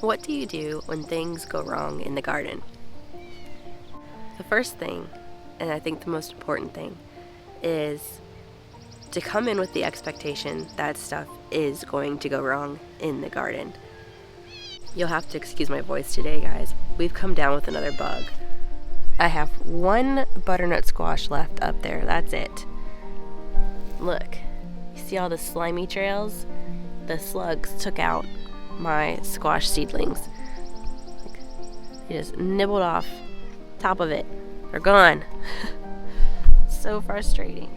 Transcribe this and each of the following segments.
What do you do when things go wrong in the garden? The first thing, and I think the most important thing, is to come in with the expectation that stuff is going to go wrong in the garden. You'll have to excuse my voice today, guys. We've come down with another bug. I have one butternut squash left up there. That's it. Look, you see all the slimy trails? The slugs took out my squash seedlings. They just nibbled off top of it. They're gone. So frustrating.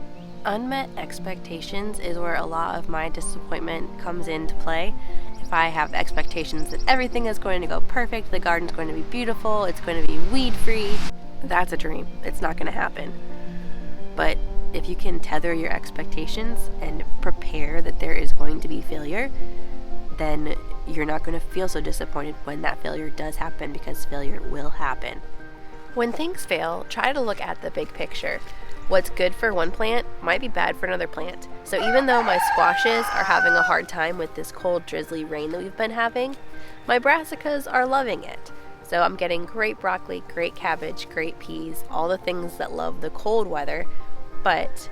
Unmet expectations is where a lot of my disappointment comes into play. If I have expectations that everything is going to go perfect, the garden's going to be beautiful, it's going to be weed-free, that's a dream. It's not going to happen. But if you can tether your expectations and prepare that there is going to be failure, then you're not going to feel so disappointed when that failure does happen, because failure will happen. When things fail, try to look at the big picture. What's good for one plant might be bad for another plant. So even though my squashes are having a hard time with this cold, drizzly rain that we've been having, my brassicas are loving it. So I'm getting great broccoli, great cabbage, great peas, all the things that love the cold weather, but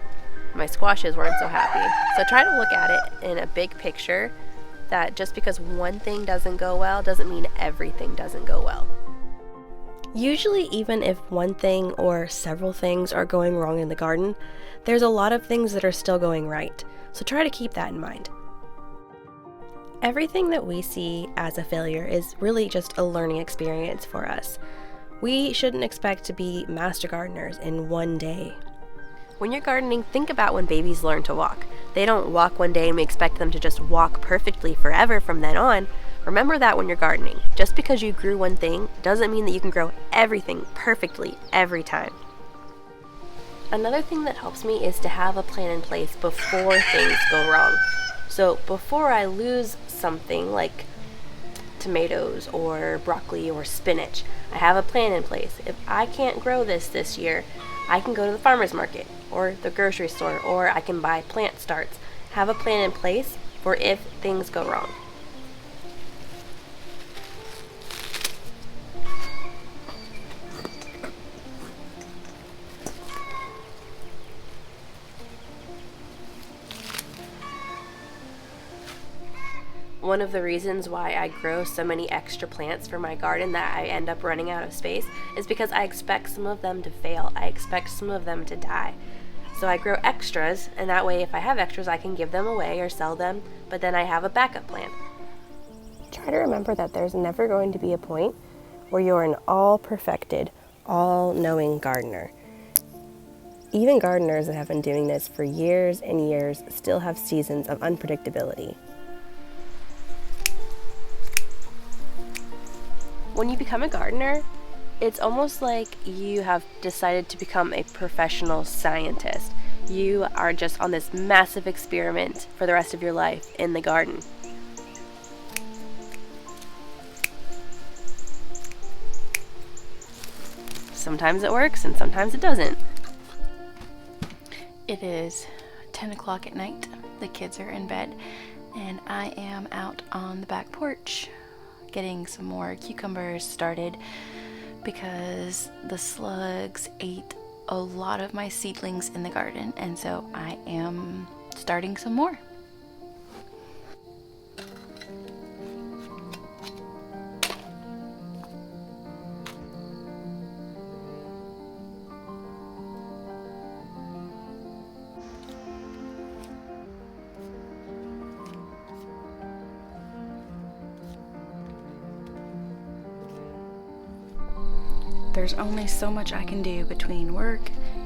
my squashes weren't so happy. So try to look at it in a big picture, that just because one thing doesn't go well doesn't mean everything doesn't go well. Usually, even if one thing or several things are going wrong in the garden, there's a lot of things that are still going right. So try to keep that in mind. Everything that we see as a failure is really just a learning experience for us. We shouldn't expect to be master gardeners in one day. When you're gardening, think about when babies learn to walk. They don't walk one day and we expect them to just walk perfectly forever from then on. Remember that when you're gardening. Just because you grew one thing doesn't mean that you can grow everything perfectly every time. Another thing that helps me is to have a plan in place before things go wrong. So before I lose something like tomatoes or broccoli or spinach, I have a plan in place. If I can't grow this year, I can go to the farmer's market or the grocery store, or I can buy plant starts. Have a plan in place for if things go wrong. One of the reasons why I grow so many extra plants for my garden that I end up running out of space is because I expect some of them to fail. I expect some of them to die. So I grow extras, and that way if I have extras I can give them away or sell them, but then I have a backup plan. Try to remember that there's never going to be a point where you're an all-perfected, all-knowing gardener. Even gardeners that have been doing this for years and years still have seasons of unpredictability. When you become a gardener, it's almost like you have decided to become a professional scientist. You are just on this massive experiment for the rest of your life in the garden. Sometimes it works and sometimes it doesn't. It is 10 o'clock at night. The kids are in bed and I am out on the back porch getting some more cucumbers started because the slugs ate a lot of my seedlings in the garden, and so I am starting some more. There's only so much I can do between work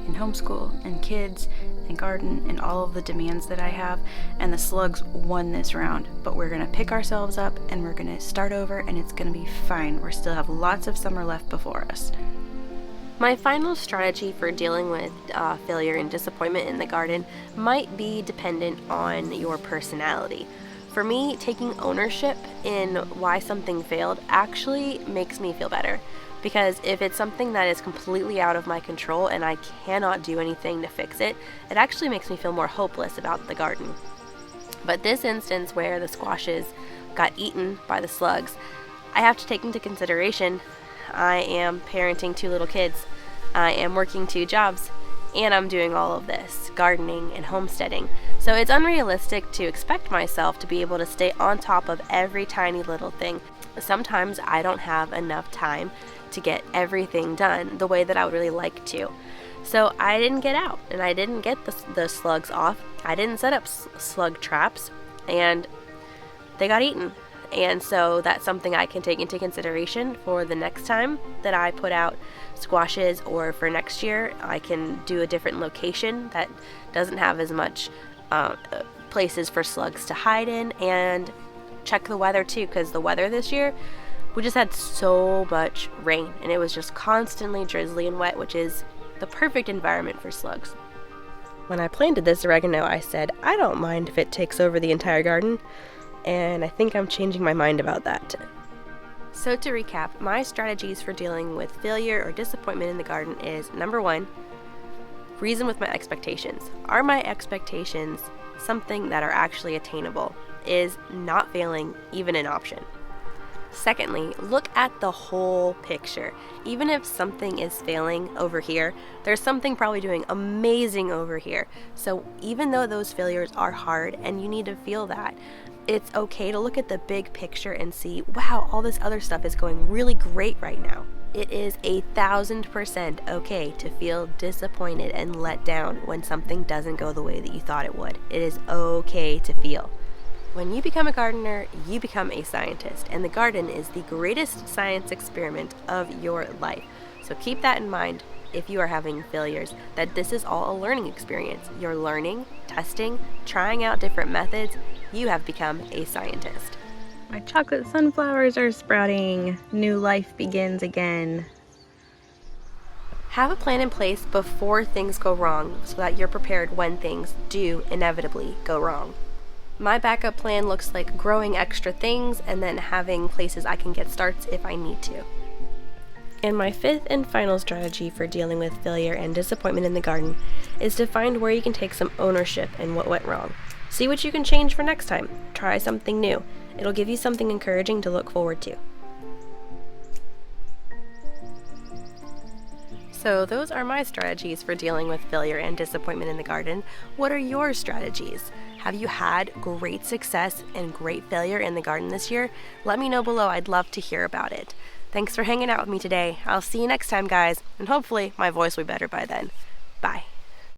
and homeschool and kids and garden and all of the demands that I have, and the slugs won this round. But we're gonna pick ourselves up and we're gonna start over, and it's gonna be fine. We still have lots of summer left before us. My final strategy for dealing with failure and disappointment in the garden might be dependent on your personality. For me, taking ownership in why something failed actually makes me feel better. Because if it's something that is completely out of my control and I cannot do anything to fix it, it actually makes me feel more hopeless about the garden. But this instance where the squashes got eaten by the slugs, I have to take into consideration I am parenting 2 little kids, I am working 2 jobs, and I'm doing all of this, gardening and homesteading. So it's unrealistic to expect myself to be able to stay on top of every tiny little thing. Sometimes I don't have enough time to get everything done the way that I would really like to. So I didn't get out, and I didn't get the slugs off. I didn't set up slug traps, and they got eaten. And so that's something I can take into consideration for the next time that I put out squashes, or for next year I can do a different location that doesn't have as much places for slugs to hide in, and check the weather too, because the weather this year, we just had so much rain and it was just constantly drizzly and wet, which is the perfect environment for slugs. When I planted this oregano, I said, I don't mind if it takes over the entire garden, and I think I'm changing my mind about that. So to recap, my strategies for dealing with failure or disappointment in the garden is, number 1, reason with my expectations. Are my expectations something that are actually attainable? Is not failing even an option? Secondly, look at the whole picture. Even if something is failing over here, there's something probably doing amazing over here. So even though those failures are hard and you need to feel that, it's okay to look at the big picture and see, wow, all this other stuff is going really great right now. It is 1,000% okay to feel disappointed and let down when something doesn't go the way that you thought it would. It is okay to feel. When you become a gardener, you become a scientist, and the garden is the greatest science experiment of your life. So keep that in mind if you are having failures, that this is all a learning experience. You're learning, testing, trying out different methods. You have become a scientist. My chocolate sunflowers are sprouting. New life begins again. Have a plan in place before things go wrong so that you're prepared when things do inevitably go wrong. My backup plan looks like growing extra things and then having places I can get starts if I need to. And my 5th and final strategy for dealing with failure and disappointment in the garden is to find where you can take some ownership in what went wrong. See what you can change for next time. Try something new. It'll give you something encouraging to look forward to. So those are my strategies for dealing with failure and disappointment in the garden. What are your strategies? Have you had great success and great failure in the garden this year? Let me know below. I'd love to hear about it. Thanks for hanging out with me today. I'll see you next time, guys, and hopefully my voice will be better by then. Bye.